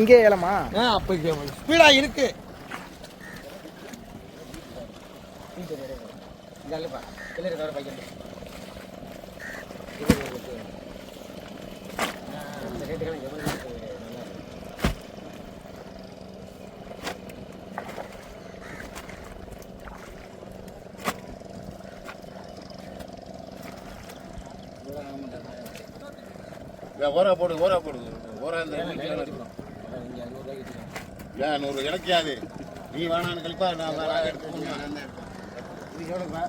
இங்கே ஏலமா அப்போ ஸ்பீடா இருக்கு. ஓரா போடு ஓரா போடு ஓரா இந்த 100 கிடைக்காது. நீ வேணான்னு கழிப்பா நான் எடுத்து இது எவ்வளோப்பா?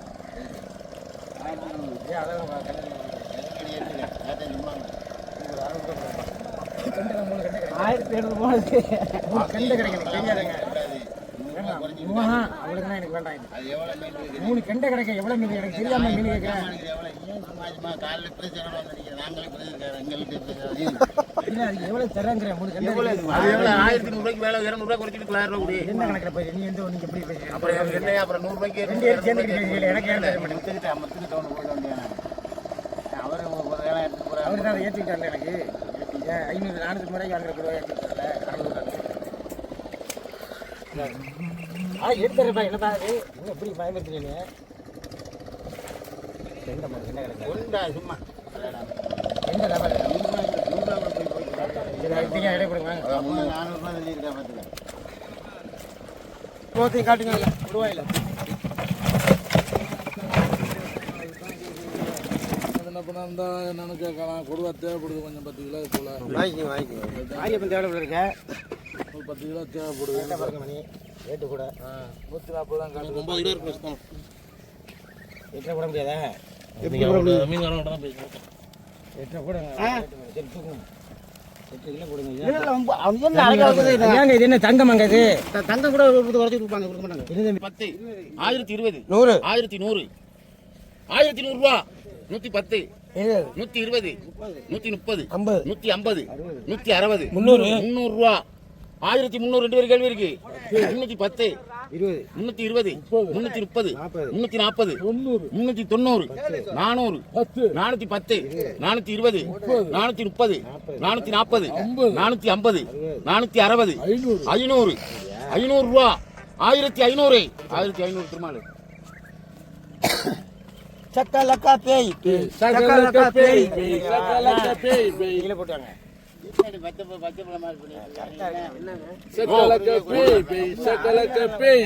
1700 போனது கண்டு கிடைக்கணும். அவளுக்குன்னா எனக்கு வேண்டாம். 3 கெண்டை கிடைக்க எவ்வளோ மீன் எனக்கு தெரியாம மீன் கேட்குறேன். காலையில் பிரச்சனை நாங்களே இல்லை அது எவ்வளோ தரேங்கிறேன். 3 கெண்டை அது எவ்வளோ 1100 வேலை 200 குறைச்சிட்டு 900 கூடி என்ன கணக்கில் போய் நீ எந்த நீங்கள் எப்படி பேசுகிறேன்? அப்புறம் என்ன அப்புறம் 100 2 பேர் சேர்ந்து எனக்கு அவர் ஒரு வேலை எடுத்து போகிறார். அவர் தான் அதை ஏற்றிக்கிட்டார்ல எனக்கு 500 400 முறைக்கு வாங்குற கூட ஏற்றிக்கிட்டார்ல எடுத்துறப்பா. என்னப்பா அது என்ன எப்படி பயன்படுத்துறீங்க? எந்த மாதிரி என்ன கிடைக்கும் சும்மா எந்த லெவல் இடை கொடுங்க. 400 சொல்லியிருக்கேன் பார்த்துக்க. போத்தையும் காட்டுங்க ரூபாயில் என்னன்னு கேட்கலாம். கொடுவா தேவைப்படுது கொஞ்சம் 10 கிலோ போல வாங்கிக்கோ தேவைப்படுது இருக்க 10 கிலோ தேவைப்படுது. என்ன பாருங்க மணி ரேட்டு கூட 140 தான் காட்டு. 9 கிலோ இருக்கு. எத்தனை கூட முடியாதா? மீன்காரன் தான் பேசுகிறேன். எத்தனை கூட இது என்ன தங்கமாங்க? இது தங்கம் கூட குறைச்சி கொடுப்பாங்க. கொடுக்க மாட்டாங்க. 10 1020 100 1100 1100 ரூபா 110 120 130 150 160 300 ரூபா 1300 2 பேர் கேள்வி இருக்கு. 310 320 330 340 390 400 410 420 430 440 450 460 500 500 ரூபா 1500 1500 திருமால். சக்கலக்கா பேய் சக்கலக்கா பேய் சக்கலக்கா பேய் கீழே போட்டாங்க. சக்கலக்கா பேய்